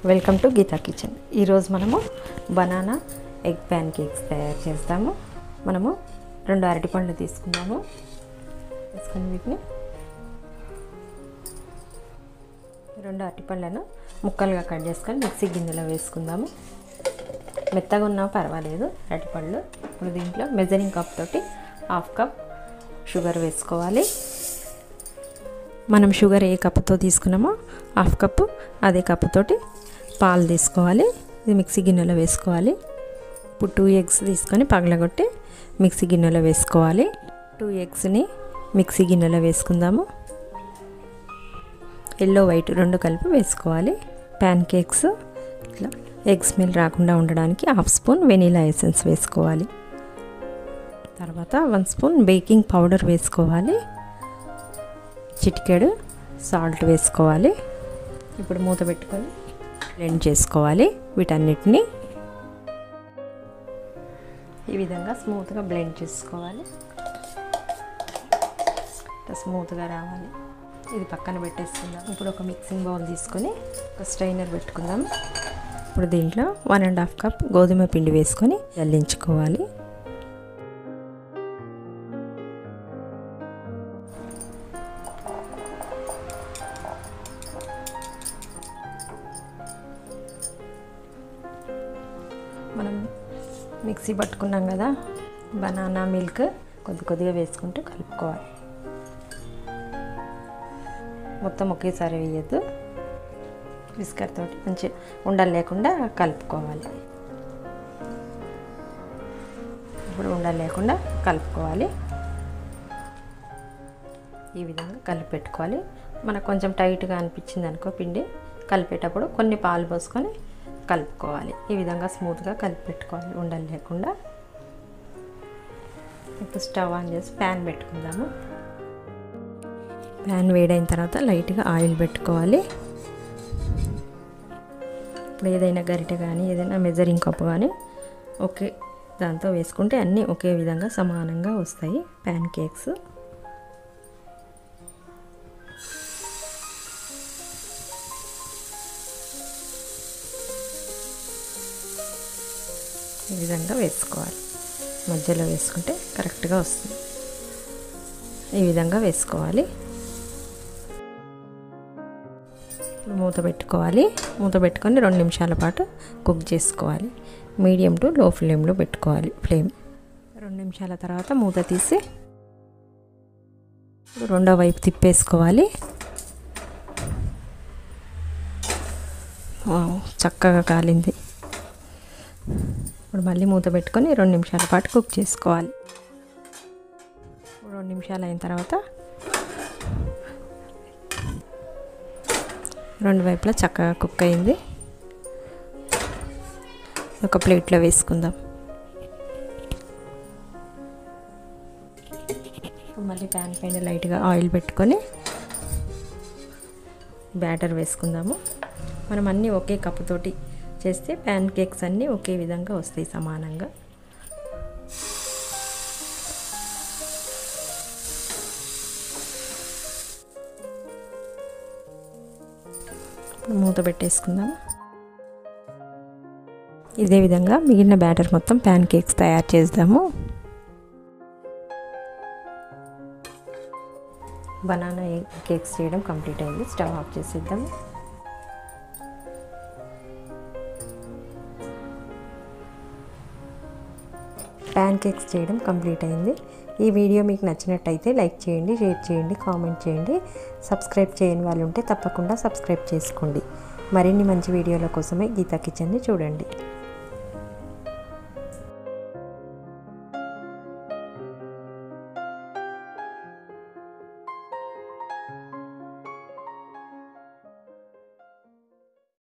Welcome to Gita kitchen. ఈరోజు మనము banana egg pan cakes తయారు చేస్తాము. మనము 2 అరటిపండ్లు తీసుకుందాము. తీసుకుని వీటిని 2 అరటిపండ్లను ముక్కలుగా కట్ చేసుకొని మిక్సీ గిన్నెలో వేసుకుందాము. మెత్తగా ఉన్నా పర్వాలేదు అరటిపండ్లు. ఇప్పుడు దీంట్లో మెజరింగ్ కప్ తోటి 1/2 కప్ షుగర్ వేసుకోవాలి. మనం షుగర్ ఏ కప్పుతో తీసుకున్నామో 1/2 కప్పు అదే కప్పుతోటి పాలు తీసుకోవాలి. ఇది మిక్సీ గిన్నెలో వేసుకోవాలి. ఇప్పుడు 2 ఎగ్స్ తీసుకొని పగలగొట్టి మిక్సీ గిన్నెలో వేసుకోవాలి. 2 ఎగ్స్ని మిక్సీ గిన్నెలో వేసుకుందాము. ఎల్లో వైట్ 2 కలిపి వేసుకోవాలి. ప్యాన్ కేక్స్ ఇట్లా ఎగ్ స్మెల్ రాకుండా ఉండడానికి 1/2 స్పూన్ వెనీలా ఎసెన్స్ వేసుకోవాలి. తర్వాత 1 స్పూన్ బేకింగ్ పౌడర్ వేసుకోవాలి. చిటికెడు సాల్ట్ వేసుకోవాలి. ఇప్పుడు మూత పెట్టుకొని బ్లెండ్ చేసుకోవాలి. వీటన్నిటిని ఈ విధంగా స్మూత్గా బ్లెండ్ చేసుకోవాలి. స్మూత్గా రావాలి. ఇది పక్కన పెట్టేసుకుందాం. ఇప్పుడు ఒక మిక్సింగ్ బౌల్ తీసుకొని ఒక స్ట్రైనర్ పెట్టుకుందాం. ఇప్పుడు దీంట్లో 1.5 కప్ గోధుమ పిండి వేసుకొని జల్లించుకోవాలి. మనం మిక్సీ పట్టుకున్నాం కదా, బనానా మిల్క్ కొద్దిగా వేసుకుంటూ కలుపుకోవాలి. మొత్తం ఒకేసారి వేయద్దు. విస్కర్ తోటి మంచిగా ఉండలు లేకుండా కలుపుకోవాలి. ఇప్పుడు ఉండలు లేకుండా కలుపుకోవాలి. ఈ విధంగా కలిపి పెట్టుకోవాలి. మనకు కొంచెం టైట్గా అనిపించింది అనుకో పిండి, కలిపేటప్పుడు కొన్ని పాలు పోసుకొని కలుపుకోవాలి. ఈ విధంగా స్మూత్గా కలిపి పెట్టుకోవాలి ఉండలు లేకుండా. ఇప్పుడు స్టవ్ ఆన్ చేసి ప్యాన్ పెట్టుకుందాము. ప్యాన్ వేడైన తర్వాత లైట్గా ఆయిల్ పెట్టుకోవాలి. ఇప్పుడు ఏదైనా గరిటె కానీ ఏదైనా మెజరింగ్ కప్ కానీ ఒకే దాంతో వేసుకుంటే అన్నీ ఒకే విధంగా సమానంగా వస్తాయి ప్యాన్ కేక్స్. ఈ విధంగా వేసుకోవాలి. మధ్యలో వేసుకుంటే కరెక్ట్గా వస్తుంది. ఈ విధంగా వేసుకోవాలి. మూత పెట్టుకోవాలి. మూత పెట్టుకొని 2 నిమిషాల పాటు కుక్ చేసుకోవాలి. మీడియం టు లో ఫ్లేమ్లో పెట్టుకోవాలి ఫ్లేమ్. 2 నిమిషాల తర్వాత మూత తీసి రెండో వైపు తిప్పేసుకోవాలి. చక్కగా కాలింది. ఇప్పుడు మళ్ళీ మూత పెట్టుకొని 2 నిమిషాల పాటు కుక్ చేసుకోవాలి. 2 నిమిషాలు అయిన తర్వాత 2 వైపులా చక్కగా కుక్ అయింది. ఒక ప్లేట్లో వేసుకుందాం. మళ్ళీ ప్యాన్ పైన లైట్గా ఆయిల్ పెట్టుకొని బ్యాటర్ వేసుకుందాము. మనం అన్నీ ఒకే కప్పుతోటి చేస్తే ప్యాన్ కేక్స్ అన్నీ ఒకే విధంగా వస్తాయి సమానంగా. మూత పెట్టేసుకుందాము. ఇదే విధంగా మిగిలిన బ్యాటర్ మొత్తం ప్యాన్ కేక్స్ తయారు చేద్దాము. బనానా కేక్స్ చేయడం కంప్లీట్ అయింది. స్టవ్ ఆఫ్ చేసేద్దాము. ప్యాన్ కేక్స్ చేయడం కంప్లీట్ అయింది. ఈ వీడియో మీకు నచ్చినట్టయితే లైక్ చేయండి, షేర్ చేయండి, కామెంట్ చేయండి. సబ్స్క్రైబ్ చేయని వాళ్ళు ఉంటే తప్పకుండా సబ్స్క్రైబ్ చేసుకోండి. మరిన్ని మంచి వీడియోల కోసమే గీతా కిచెన్ని చూడండి.